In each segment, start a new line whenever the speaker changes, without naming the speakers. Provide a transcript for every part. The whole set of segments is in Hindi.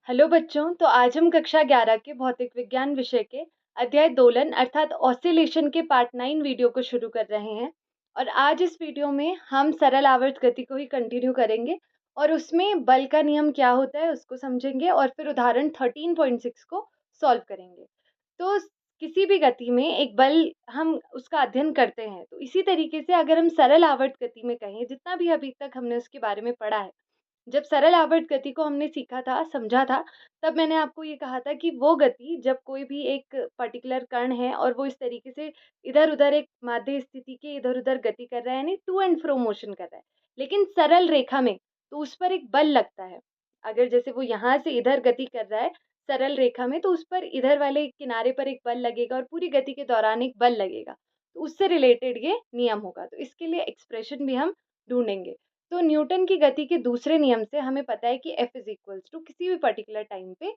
हेलो बच्चों, तो आज हम कक्षा 11 के भौतिक विज्ञान विषय के अध्याय दोलन अर्थात ऑसिलेशन के पार्ट 9 वीडियो को शुरू कर रहे हैं। और आज इस वीडियो में हम सरल आवर्त गति को ही कंटिन्यू करेंगे और उसमें बल का नियम क्या होता है उसको समझेंगे और फिर उदाहरण 13.6 को सॉल्व करेंगे। तो किसी भी गति में एक बल हम उसका अध्ययन करते हैं, तो इसी तरीके से अगर हम सरल आवर्त गति में कहें, जितना भी अभी तक हमने उसके बारे में पढ़ा है, जब सरल आवर्त गति को हमने सीखा था, समझा था, तब मैंने आपको ये कहा था कि वो गति जब कोई भी एक पर्टिकुलर कण है और वो इस तरीके से इधर-उधर एक माध्य स्थिति के इधर-उधर गति कर रहा है, यानी टू एंड फ्रो मोशन कर रहा है, लेकिन सरल रेखा में, तो उस पर एक बल लगता है। अगर जैसे वो यहाँ से इधर गति कर रहा है सरल रेखा में, तो उस पर इधर वाले किनारे पर एक बल लगेगा और पूरी गति के दौरान एक बल लगेगा। तो उससे रिलेटेड ये नियम होगा। तो इसके लिए एक्सप्रेशन भी हम ढूँढेंगे। तो न्यूटन की गति के दूसरे नियम से हमें पता है कि F इज इक्वल्स टू किसी भी पर्टिकुलर टाइम पे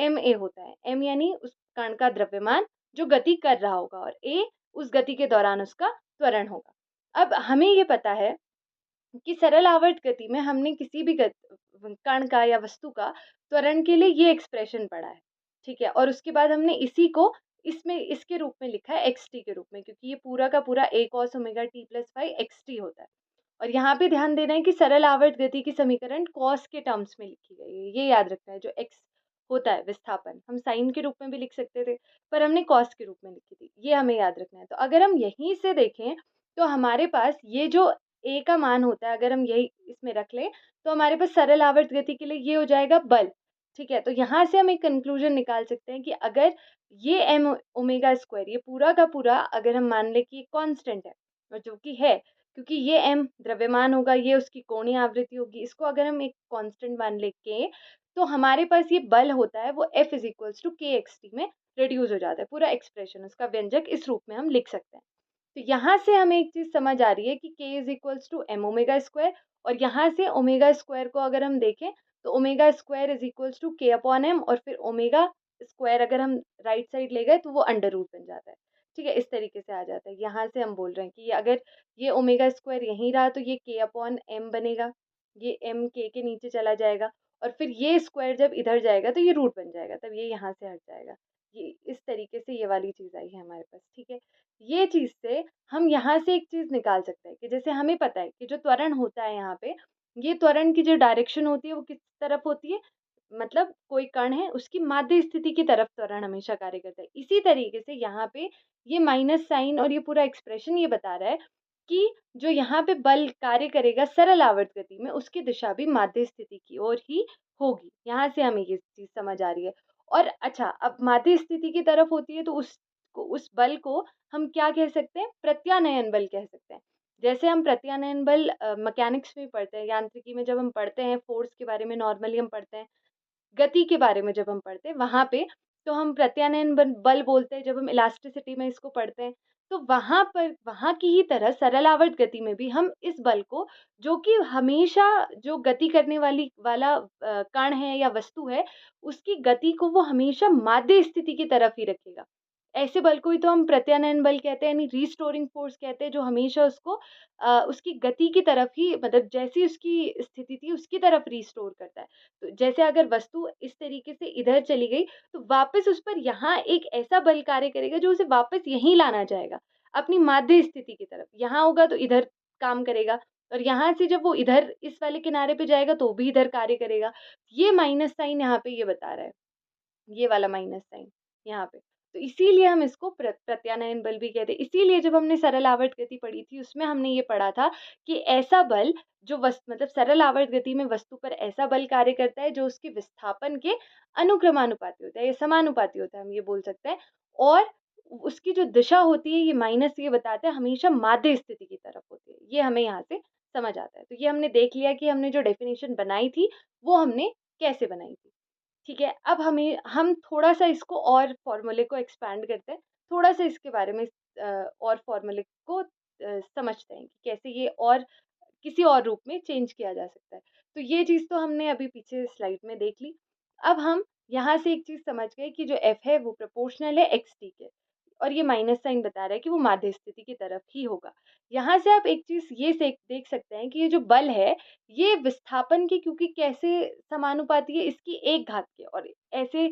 ma होता है। m यानी उस कण का द्रव्यमान जो गति कर रहा होगा और a उस गति के दौरान उसका त्वरण होगा। अब हमें ये पता है कि सरल आवर्त गति में हमने किसी भी कण का या वस्तु का त्वरण के लिए ये एक्सप्रेशन पढ़ा है, ठीक है। और उसके बाद हमने इसी को इसमें इसके रूप में लिखा है xt के रूप में, क्योंकि ये पूरा का पूरा a cos omega t plus phi xt होता है। और यहाँ पे ध्यान देना है कि सरल आवर्त गति की समीकरण कॉस के टर्म्स में लिखी गई है, ये याद रखना है। जो एक्स होता है विस्थापन, हम साइन के रूप में भी लिख सकते थे, पर हमने कॉस के रूप में लिखी थी, ये हमें याद रखना है। तो अगर हम यहीं से देखें, तो हमारे पास ये जो ए का मान होता है, अगर हम यही इसमें रख लें, तो हमारे पास सरल आवर्त गति के लिए ये हो जाएगा बल, ठीक है। तो यहाँ से हम एक कंक्लूजन निकाल सकते हैं कि अगर ये एम ओमेगा स्क्वायर, ये पूरा का पूरा अगर हम मान लें कि कांस्टेंट है, और जो कि है, क्योंकि ये m द्रव्यमान होगा, ये उसकी कोणीय आवृत्ति होगी, इसको अगर हम एक कांस्टेंट मान ले के, तो हमारे पास ये बल होता है वो F इज इक्वल्स टू के एक्स टी में रिड्यूस हो जाता है। पूरा एक्सप्रेशन उसका व्यंजक इस रूप में हम लिख सकते हैं। तो यहाँ से हमें एक चीज समझ आ रही है कि k is equals to M omega square, और यहाँ से ओमेगा स्क्वायर को अगर हम देखें, तो omega square is equals to K upon M, और फिर ओमेगा स्क्वायर अगर हम राइट साइड ले गए तो वो अंडर रूट बन जाता है, ठीक है। इस तरीके से आ जाता है। यहाँ से हम बोल रहे हैं कि ये अगर ये ओमेगा स्क्वायर यहीं रहा, तो ये के अपॉन एम बनेगा, ये एम के नीचे चला जाएगा, और फिर ये स्क्वायर जब इधर जाएगा तो ये रूट बन जाएगा, तब ये यहाँ से हट जाएगा। ये इस तरीके से ये वाली चीज़ आई है हमारे पास, ठीक है। ये चीज़ से हम यहाँ से एक चीज़ निकाल सकते हैं कि जैसे हमें पता है कि जो त्वरण होता है यहाँ पे, ये त्वरण की जो डायरेक्शन होती है वो किस तरफ होती है, मतलब कोई कण है उसकी माध्य स्थिति की तरफ त्वरण हमेशा कार्य करता है। इसी तरीके से यहाँ पे ये माइनस साइन और ये पूरा एक्सप्रेशन ये बता रहा है कि जो यहाँ पे बल कार्य करेगा सरल आवर्त गति में, उसकी दिशा भी माध्य स्थिति की ओर ही होगी। यहाँ से हमें ये चीज़ समझ आ रही है। और अच्छा, अब माध्य स्थिति की तरफ होती है, तो उस बल को हम क्या कह सकते हैं, प्रत्यानयन बल कह सकते हैं। जैसे हम प्रत्यानयन बल मैकेनिक्स में पढ़ते हैं, यांत्रिकी में जब हम पढ़ते हैं, फोर्स के बारे में नॉर्मली हम पढ़ते हैं, गति के बारे में जब हम पढ़ते हैं वहाँ पे, तो हम प्रत्यानयन बल बोलते हैं। जब हम इलास्टिसिटी में इसको पढ़ते हैं, तो वहाँ पर वहाँ की ही तरह सरल आवर्त गति में भी हम इस बल को, जो कि हमेशा जो गति करने वाला कण है या वस्तु है, उसकी गति को वो हमेशा माध्य स्थिति की तरफ ही रखेगा। ऐसे बल को ही तो हम प्रत्यानयन बल कहते हैं, यानी रीस्टोरिंग फोर्स कहते हैं, जो हमेशा उसको उसकी गति की तरफ ही, मतलब जैसी उसकी स्थिति थी उसकी तरफ रिस्टोर करता है। तो जैसे अगर वस्तु इस तरीके से इधर चली गई, तो वापस उस पर यहाँ एक ऐसा बल कार्य करेगा जो उसे वापस यहीं लाना चाहेगा, अपनी माध्य स्थिति की तरफ। यहाँ होगा तो इधर काम करेगा, और यहाँ से जब वो इधर इस वाले किनारे पे जाएगा तो भी इधर कार्य करेगा। ये माइनस साइन यहाँ पे ये बता रहा है, ये वाला माइनस साइन यहाँ पे। तो इसीलिए हम इसको प्रत्यानयन बल भी कहते हैं। इसीलिए जब हमने सरल आवर्त गति पढ़ी थी, उसमें हमने ये पढ़ा था कि ऐसा बल जो मतलब सरल आवर्त गति में वस्तु पर ऐसा बल कार्य करता है जो उसके विस्थापन के अनुक्रमानुपाती होता है या समानुपाती होता है, हम ये बोल सकते हैं। और उसकी जो दिशा होती है, ये माइनस ये बताता है, हमेशा माध्य स्थिति की तरफ होती है। ये हमें यहाँ से समझ आता है। तो ये हमने देख लिया कि हमने जो डेफिनेशन बनाई थी वो हमने कैसे बनाई थी, ठीक है। अब हम थोड़ा-सा इसको और फ़ॉर्मूले को एक्सपैंड करते हैं, थोड़ा-सा इसके बारे में और फ़ॉर्मूले को समझते हैं कि कैसे ये और किसी और रूप में चेंज किया जा सकता है। तो ये चीज़ तो हमने अभी पीछे स्लाइड में देख ली। अब हम यहाँ से एक चीज़ समझ गए कि जो F है वो प्रोपोर्शनल है xt के। और ये माइनस साइन बता रहा है कि वो माध्य स्थिति की तरफ ही होगा। यहाँ से आप एक चीज़ ये देख सकते हैं कि ये जो बल है, ये विस्थापन की क्योंकि कैसे समानुपाती है इसकी 1 घात के, और ऐसे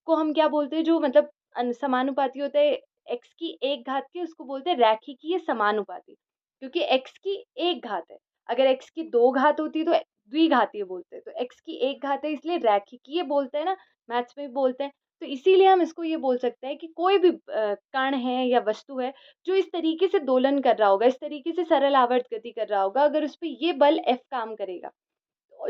को हम क्या बोलते हैं जो मतलब समानुपाती होता है x की 1 घात के, उसको बोलते हैं रैखिकीय समानुपाती। क्योंकि x की 1 घात है, अगर x की 2 घात होती तो द्विघातीय बोलते हैं, तो x की 1 घात है इसलिए रैखिकीय बोलते हैं ना, मैथ्स में भी बोलते हैं। तो इसीलिए हम इसको ये बोल सकते हैं कि कोई भी कण है या वस्तु है जो इस तरीके से दोलन कर रहा होगा, इस तरीके से सरल आवर्त गति कर रहा होगा, अगर उस पे ये बल F काम करेगा,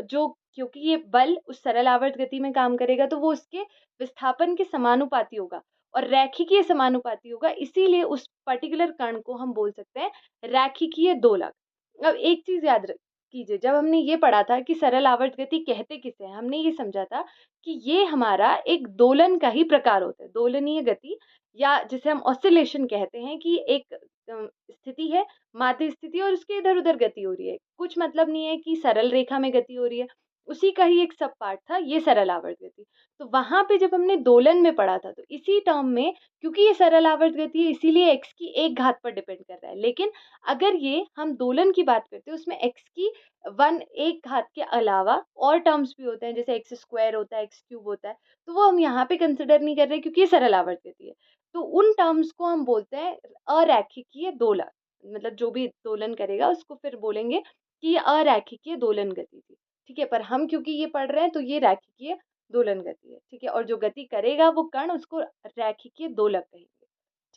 जो क्योंकि ये बल उस सरल आवर्त गति में काम करेगा तो वो उसके विस्थापन के समानुपाती होगा और रैखिकीय समानुपाती होगा, इसीलिए उस पर्टिकुलर कण को हम बोल सकते हैं रैखिकीय दोलक। अब एक चीज़ याद कीजिए, जब हमने ये पढ़ा था कि सरल आवर्त गति कहते किसे हैं, हमने ये समझा था कि ये हमारा एक दोलन का ही प्रकार होता है, दोलनीय गति, या जिसे हम ऑसिलेशन कहते हैं कि एक स्थिति है, माध्य स्थिति, और उसके इधर-उधर गति हो रही है। कुछ मतलब नहीं है कि सरल रेखा में गति हो रही है, उसी का ही एक सब पार्ट था ये सरल आवर्त गति। तो वहाँ पे जब हमने दोलन में पढ़ा था तो इसी टर्म में, क्योंकि ये सरल आवर्त गति है इसीलिए x की 1 घात पर डिपेंड कर रहा है। लेकिन अगर ये हम दोलन की बात करते हैं उसमें x की 1 घात के अलावा और टर्म्स भी होते हैं, जैसे एक्स स्क्वायर होता है, एक्स क्यूब होता है, तो वो हम यहाँ पे कंसिडर नहीं कर रहे क्योंकि ये सरल आवर्त गति है। तो उन टर्म्स को हम बोलते हैं अरैखिकीय दोलक, मतलब जो भी दोलन करेगा उसको फिर बोलेंगे कि ये अरैखिकीय दोलन गति थी। ठीक है, पर हम क्योंकि ये पढ़ रहे हैं तो ये रैखिकीय दोलन गति है। ठीक है, और जो गति करेगा वो कण, उसको रैखिकीय दोलक कहेंगे।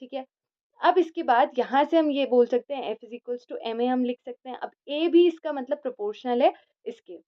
ठीक है, अब इसके बाद यहाँ से हम ये बोल सकते हैं F इक्वल्स टू ma हम लिख सकते हैं। अब a भी इसका मतलब प्रोपोर्शनल है इसके,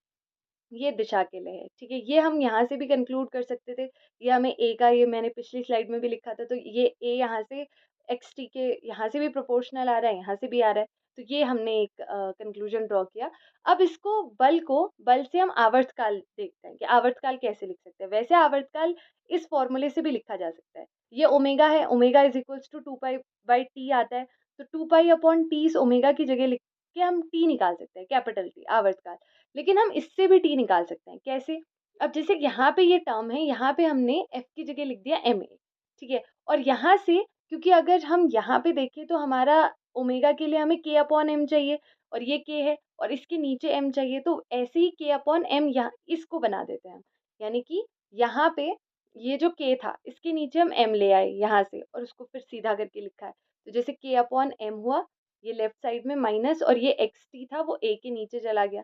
ये दिशा के लिए है। ठीक है, ये हम यहाँ से भी कंक्लूड कर सकते थे, ये हमें a का, ये मैंने पिछली स्लाइड में भी लिखा था, तो ये a यहाँ से एक्स टी के यहाँ से भी प्रोपोर्शनल आ रहा है, यहाँ से भी आ रहा है, तो ये हमने एक कंक्लूजन ड्रॉ किया। अब इसको बल से हम आवर्तकाल देखते हैं कि आवर्तकाल कैसे लिख सकते हैं। वैसे आवर्तकाल इस फॉर्मूले से भी लिखा जा सकता है, ये ओमेगा है, ओमेगा इज इक्वल्स टू 2 पाई/टी आता है, तो 2 पाई/टी इस ओमेगा की जगह लिख के हम टी निकाल सकते हैं, कैपिटल टी आवर्तकाल। लेकिन हम इससे भी टी निकाल सकते हैं, कैसे? अब जैसे यहाँ पे ये टर्म है, यहाँ पे हमने एफ की जगह लिख दिया एम ए, ठीक है, और यहाँ से क्योंकि अगर हम यहाँ पे देखें तो हमारा ओमेगा के लिए हमें के अपॉन एम चाहिए, और ये के है और इसके नीचे एम चाहिए, तो ऐसे ही के अपॉन एम यहाँ इसको बना देते हैं हम, यानी कि यहाँ पे ये जो के था इसके नीचे हम एम ले आए यहाँ से और उसको फिर सीधा करके लिखा है, तो जैसे के अपॉन एम हुआ, ये लेफ्ट साइड में माइनस, और ये एक्स टी था वो ए के नीचे चला गया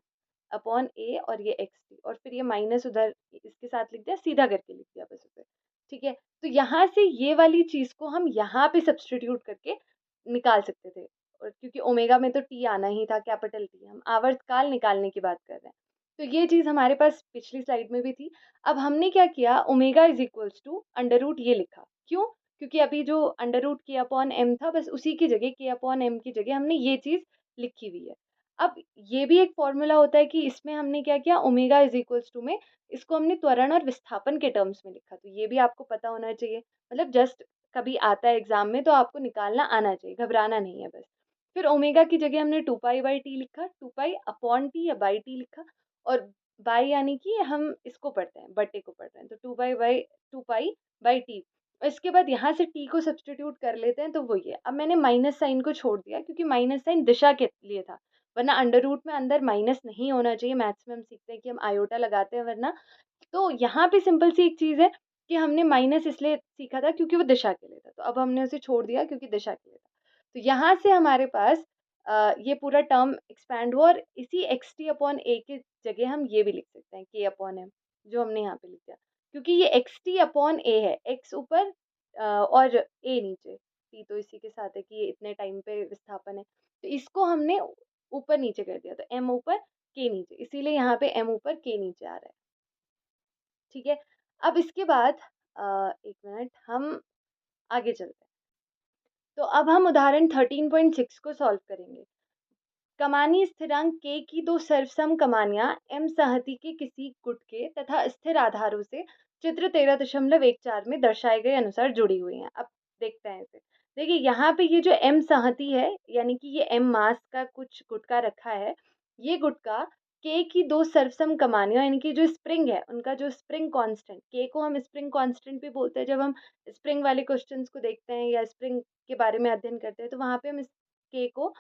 अपॉन ए, और ये एक्स टी, और फिर ये माइनस उधर इसके साथ लिख दिया, सीधा करके लिख दिया बस उसे। ठीक है, तो यहाँ से ये वाली चीज़ को हम यहाँ पे सब्सटीट्यूट करके निकाल सकते थे, और क्योंकि ओमेगा में तो टी आना ही था, कैपिटल टी, हम आवर्तकाल निकालने की बात कर रहे हैं, तो ये चीज़ हमारे पास पिछली स्लाइड में भी थी। अब हमने क्या किया, omega is equals to under root ये लिखा, क्यों? क्योंकि अभी जो अंडर रूट के अपॉन एम था, बस उसी की जगह के अपॉन एम की जगह हमने ये चीज़ लिखी हुई है। अब ये भी एक फॉर्मूला होता है कि इसमें हमने क्या किया, ओमेगा इज इक्वल्स टू में इसको हमने त्वरण और विस्थापन के टर्म्स में लिखा, तो ये भी आपको पता होना चाहिए, मतलब जस्ट कभी आता है एग्जाम में तो आपको निकालना आना चाहिए, घबराना नहीं है बस। फिर ओमेगा की जगह हमने 2 पाई/टी लिखा, 2 पाई/टी या बाई टी लिखा, और बाई यानी कि हम इसको पढ़ते हैं, बट्टे को पढ़ रहे हैं, तो 2 पाई/टी। इसके बाद यहाँ से टी को सब्सटीट्यूट कर लेते हैं, तो वो ये, अब मैंने माइनस साइन को छोड़ दिया क्योंकि माइनस साइन दिशा के लिए था, वरना अंडर रूट में अंदर माइनस नहीं होना चाहिए, मैथ्स में हम सीखते हैं कि हम आयोटा लगाते हैं वरना। तो यहाँ पे सिंपल सी एक चीज़ है कि हमने माइनस इसलिए सीखा था क्योंकि वो दिशा के लिए था, तो अब हमने उसे छोड़ दिया क्योंकि दिशा के लिए था। तो यहाँ से हमारे पास ये पूरा टर्म एक्सपैंड हुआ, और इसी एक्स टी अपॉन ए की जगह हम ये भी लिख सकते हैं के अपॉन एम, जो हमने यहाँ पे लिख दिया, क्योंकि ये एक्स टी अपॉन ए है, एक्स ऊपर और ए नीचे, टी तो इसी के साथ है कि ये इतने टाइम पे विस्थापन है, तो इसको हमने ऊपर नीचे कर दिया, तो एम ऊपर के नीचे, इसीलिए यहाँ पे एम ऊपर के नीचे आ रहा है। ठीक है, अब इसके बाद एक मिनट, हम आगे चलते हैं। तो अब हम उदाहरण 13.6 को सॉल्व करेंगे। कमानी स्थिरांक k की दो सर्वसम कमानियां m संहति के किसी गुट के तथा स्थिर आधारों से चित्र 13.14 में दर्शाए गए अनुसार जुड़ी हुई हैं। अब देखते हैं इसे। देखिए यहाँ पे ये जो m संहति है, यानी कि ये m मास का कुछ गुटका रखा है, ये गुटका के की दो सर्वसम कमानियों यानी कि जो स्प्रिंग है, उनका जो स्प्रिंग कांस्टेंट, के को हम स्प्रिंग कांस्टेंट भी बोलते हैं जब हम स्प्रिंग वाले क्वेश्चंस को देखते हैं या स्प्रिंग के बारे में अध्ययन करते हैं, तो वहाँ पे हम इस के को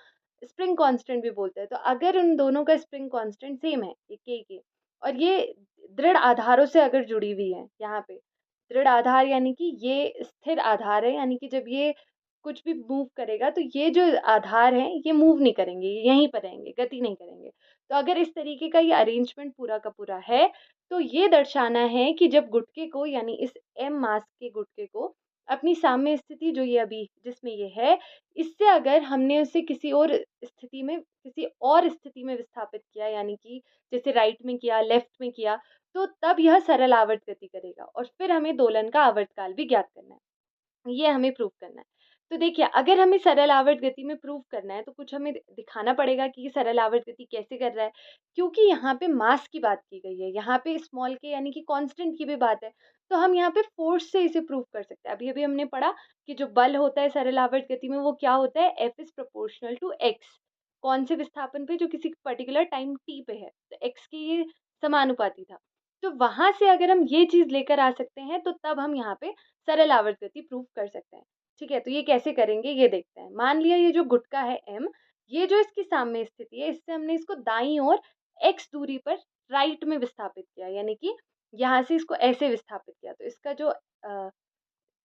स्प्रिंग कांस्टेंट भी बोलते हैं। तो अगर उन दोनों का स्प्रिंग कांस्टेंट सेम है, ये के और ये दृढ़ आधारों से अगर जुड़ी हुई है यहाँ पे, दृढ़ आधार यानी कि ये स्थिर आधार है, यानी कि जब ये कुछ भी मूव करेगा तो ये जो आधार हैं ये मूव नहीं करेंगे, ये यहीं पर रहेंगे, गति नहीं करेंगे। तो अगर इस तरीके का ये अरेंजमेंट पूरा का पूरा है, तो ये दर्शाना है कि जब गुटके को यानी इस एम मास के गुटके को अपनी साम्य स्थिति जो ये अभी जिसमें ये है, इससे अगर हमने उसे किसी और स्थिति में विस्थापित किया यानी कि जैसे राइट में किया, लेफ्ट में किया, तो तब यह सरल आवर्त गति करेगा और फिर हमें दोलन का आवर्तकाल भी ज्ञात करना है। ये हमें प्रूव करना है। तो देखिए, अगर हमें सरल आवर्त गति में प्रूव करना है, तो कुछ हमें दिखाना पड़ेगा कि ये सरल आवर्त गति कैसे कर रहा है। क्योंकि यहाँ पे मास की बात की गई है, यहाँ पे स्मॉल के यानी कि कांस्टेंट की भी बात है, तो हम यहाँ पे फोर्स से इसे प्रूव कर सकते हैं। अभी-अभी हमने पढ़ा कि जो बल होता है सरल आवर्त गति में वो क्या होता है, F is proportional to x। कौन से विस्थापन पे, जो किसी पर्टिकुलर टाइम t पे है, तो x के ये समानुपाती था। तो वहाँ से अगर हम ये चीज़ लेकर आ सकते हैं, तो तब हम यहाँ पे सरल आवर्त गति प्रूव कर सकते हैं। ठीक है, तो ये कैसे करेंगे ये देखते हैं। मान लिया ये जो गुटका है m, ये जो इसकी साम्य स्थिति है, इससे हमने इसको दाईं ओर x दूरी पर राइट में विस्थापित किया, यानी कि यहाँ से इसको ऐसे विस्थापित किया। तो इसका जो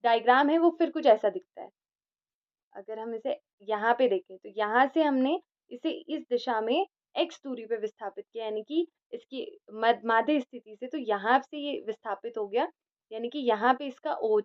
डायग्राम है वो फिर कुछ ऐसा दिखता है। अगर हम इसे यहाँ पे देखें, तो यहाँ से हमने इसे इस दिशा में x दूरी पे विस्थापित किया, यानी कि इसकी माध्य स्थिति से, तो यहाँ से ये विस्थापित हो गया, यानी कि यहाँ पे इसका O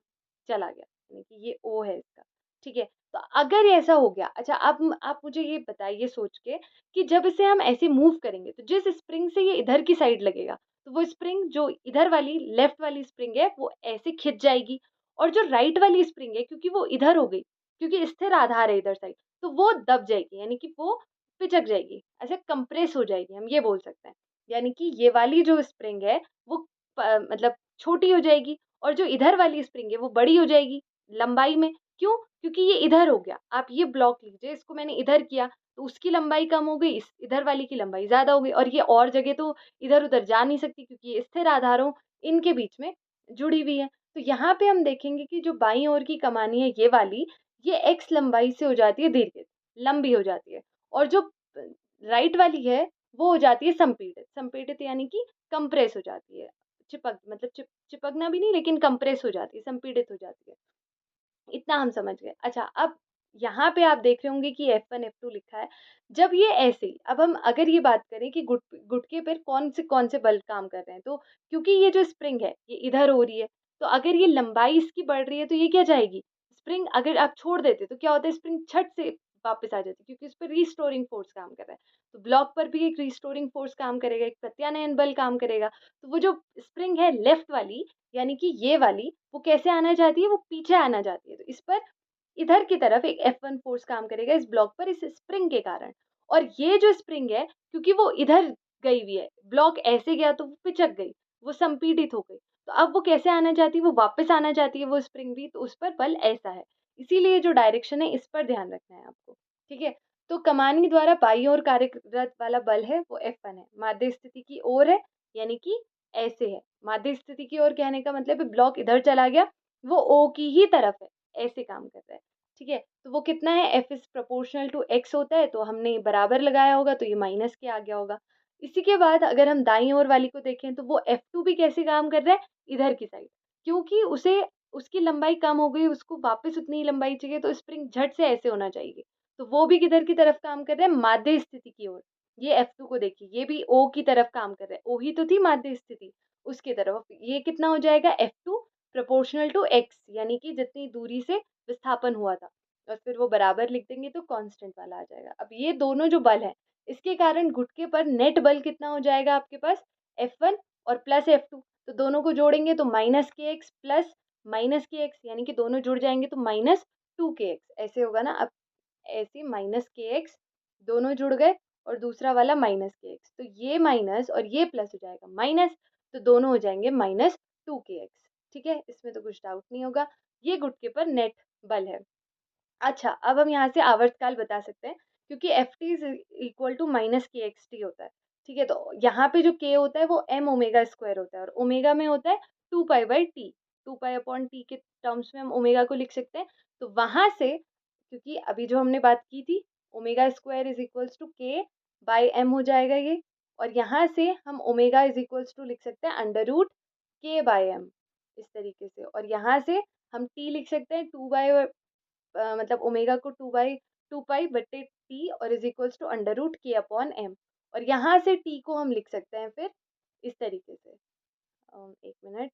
चला गया, यानी कि ये O है इसका। ठीक है, तो अगर ऐसा हो गया, अच्छा अब आप मुझे ये बताइए सोच के कि जब इसे हम ऐसे मूव करेंगे, तो जिस स्प्रिंग से ये इधर की साइड लगेगा, तो वो स्प्रिंग जो इधर वाली लेफ्ट वाली स्प्रिंग है वो ऐसे खिंच जाएगी, और जो राइट वाली स्प्रिंग है क्योंकि वो इधर हो गई, क्योंकि स्थिर आधार है इधर साइड, तो वो दब जाएगी, यानी कि वो पिचक जाएगी, ऐसे कंप्रेस हो जाएगी, हम ये बोल सकते हैं। यानी कि ये वाली जो स्प्रिंग है वो मतलब छोटी हो जाएगी, और जो इधर वाली स्प्रिंग है वो बड़ी हो जाएगी लंबाई में। क्यों? क्योंकि ये इधर हो गया। आप ये ब्लॉक लीजिए, इसको मैंने इधर किया तो उसकी लंबाई कम हो गई, इस इधर वाली की लंबाई ज़्यादा हो गई, और ये और जगह तो इधर-उधर जा नहीं सकती क्योंकि ये स्थिर आधारों इनके बीच में जुड़ी हुई है। तो यहाँ पे हम देखेंगे कि जो बाईं ओर की कमानी है ये वाली, ये x लंबाई से हो जाती है दीर्घित, लंबी हो जाती है, और जो राइट वाली है वो हो जाती है संपीड़ित। संपीड़ित यानी कि कंप्रेस हो जाती है, चिपक मतलब चिपकना भी नहीं, लेकिन कंप्रेस हो जाती है, संपीड़ित हो जाती है। इतना हम समझ गए। अच्छा, अब यहाँ पे आप देख रहे होंगे कि F1 F2 लिखा है। जब ये ऐसे ही, अब हम अगर ये बात करें कि गुटके पर कौन से बल काम कर रहे हैं, तो क्योंकि ये जो स्प्रिंग है ये इधर हो रही है, तो अगर ये लंबाई इसकी बढ़ रही है तो ये क्या जाएगी, स्प्रिंग अगर आप छोड़ देते तो क्या होता है, स्प्रिंग छट से वापस आ जाती है, क्योंकि उस पर रिस्टोरिंग फोर्स काम कर रहा है। तो ब्लॉक पर भी एक रिस्टोरिंग फोर्स काम करेगा, एक प्रत्यानयन बल काम करेगा। तो वो जो स्प्रिंग है लेफ्ट वाली, यानी कि ये वाली, वो कैसे आना चाहती है, वो पीछे आना चाहती है। तो इस पर इधर की तरफ एक F1 फोर्स काम करेगा इस ब्लॉक पर, इस स्प्रिंग के कारण। और ये जो स्प्रिंग है, क्योंकि वो इधर गई हुई है, ब्लॉक ऐसे गया तो वो पिचक गई, वो संपीड़ित हो गई। तो अब वो कैसे आना चाहती है, वो वापस आना चाहती है वो स्प्रिंग भी, तो उस पर बल ऐसा है। इसीलिए जो डायरेक्शन है इस पर ध्यान रखना है आपको। ठीक है, तो कमानी द्वारा बाईं ओर कार्यरत वाला बल है वो F1 है, माध्य स्थिति की ओर है, यानी कि ऐसे है। माध्य स्थिति की ओर कहने का मतलब है ब्लॉक इधर चला गया, वो O की ही तरफ है, ऐसे काम कर रहा है। ठीक है, तो वो कितना है, F is proportional to x होता है, तो हमने बराबर लगाया होगा तो ये माइनस के आ गया होगा। इसी के बाद अगर हम दाईं ओर वाली को देखें, तो वो F2 भी कैसे काम कर रहा है, इधर की साइड, क्योंकि उसे उसकी लंबाई कम हो गई, उसको वापस उतनी ही लंबाई चाहिए, तो स्प्रिंग झट से ऐसे होना चाहिए। तो वो भी किधर की तरफ काम कर रहा है, माध्य स्थिति की ओर। ये F2 को देखिए, ये भी O की तरफ काम कर रहा है, O ही तो थी माध्य स्थिति, उसकी तरफ। ये कितना हो जाएगा, F2 प्रोपोर्शनल टू x, यानी कि जितनी दूरी से विस्थापन हुआ था, और फिर वो बराबर लिख देंगे तो कांस्टेंट वाला आ जाएगा। अब ये दोनों जो बल हैं, इसके कारण गुटके पर नेट बल कितना हो जाएगा आपके पास, F1 और प्लस F2। तो दोनों को जोड़ेंगे तो minus K x plus minus K x, यानी कि दोनों जुड़ जाएंगे तो माइनस 2 के एक्स, ऐसे होगा ना। अब ऐसे माइनस के एक्स दोनों जुड़ गए, और दूसरा वाला माइनस के एक्स, तो ये माइनस और ये प्लस हो जाएगा माइनस, तो दोनों हो जाएंगे -2 के एक्स। ठीक है, इसमें तो कुछ डाउट नहीं होगा, ये गुटके पर नेट बल है। अच्छा, अब हम यहाँ से आवर्तकाल बता सकते हैं, क्योंकि F T is equal to minus K X T होता है। ठीक है, तो यहाँ पे जो k होता है वो m ओमेगा स्क्वायर होता है और ओमेगा में होता है 2 pi by T. 2 pi upon T के टर्म्स में हम ओमेगा को लिख सकते हैं। तो वहाँ से, क्योंकि अभी जो हमने बात की थी, omega square is equals to k by m हो जाएगा ये, और यहाँ से हम ओमेगा इज इक्वल्स टू लिख सकते हैं under root k by m, इस तरीके से। और यहाँ से हम t लिख सकते हैं 2 बाई मतलब ओमेगा को 2 पाई बटे टी और is equals to under root के अपॉन एम। और यहाँ से टी को हम लिख सकते हैं फिर इस तरीके से, एक मिनट,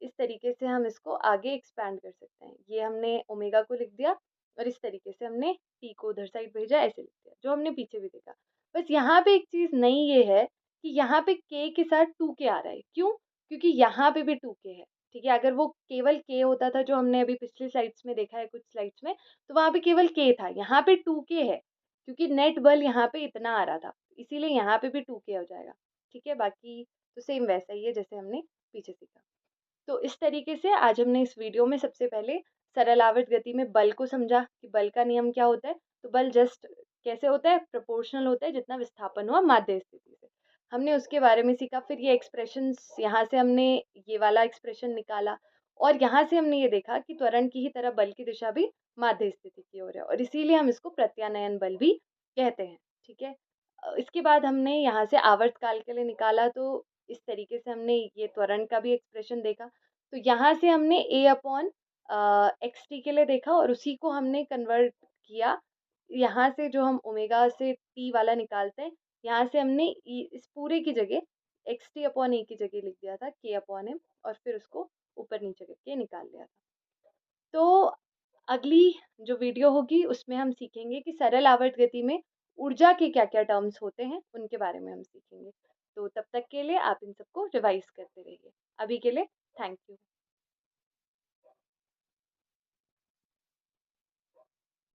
इस तरीके से हम इसको आगे एक्सपैंड कर सकते हैं। ये हमने ओमेगा को लिख दिया और इस तरीके से हमने टी को उधर साइड भेजा, ऐसे लिख दिया, जो हमने पीछे भी देखा। बस यहाँ पे एक चीज़ नई ये है कि यहाँ पे के साथ 2k आ रहा है। क्यों? क्योंकि यहाँ पे भी 2k है। ठीक है, अगर वो केवल k होता था जो हमने अभी पिछली स्लाइड्स में देखा है, कुछ स्लाइड्स में, तो वहाँ पे केवल k था, यहाँ पे 2k है क्योंकि नेट बल यहाँ पे इतना आ रहा था, इसीलिए यहाँ पे भी 2k हो जाएगा। ठीक है, बाकी तो सेम वैसा ही है जैसे हमने पीछे सीखा। तो इस तरीके से आज हमने इस वीडियो में सबसे पहले सरल आवर्त गति में बल को समझा कि बल का नियम क्या होता है। तो बल जस्ट कैसे होता है, प्रोपोर्शनल होता है जितना विस्थापन हुआ माध्य स्थिति से, हमने उसके बारे में सीखा। फिर ये एक्सप्रेशंस, यहाँ से हमने ये वाला एक्सप्रेशन निकाला और यहाँ से हमने ये देखा कि त्वरण की ही तरह बल की दिशा भी माध्य स्थिति की ओर है और इसीलिए हम इसको प्रत्यानयन बल भी कहते हैं। ठीक है, इसके बाद हमने यहाँ से आवर्त काल के लिए निकाला, तो इस तरीके से हमने ये त्वरण का भी एक्सप्रेशन देखा। तो यहाँ से हमने a अपॉन एक्स टी के लिए देखा और उसी को हमने कन्वर्ट किया। यहाँ से जो हम ओमेगा से t वाला निकालते हैं, यहाँ से हमने इस पूरे की जगह एक्स टी अपॉन ए की जगह लिख दिया था k अपॉन एम और फिर उसको ऊपर नीचे करके निकाल लिया था। तो अगली जो वीडियो होगी उसमें हम सीखेंगे कि सरल आवर्त गति में ऊर्जा के क्या क्या टर्म्स होते हैं, उनके बारे में हम सीखेंगे। तो तब तक के लिए आप इन सबको रिवाइज करते रहिए। अभी के लिए थैंक यू।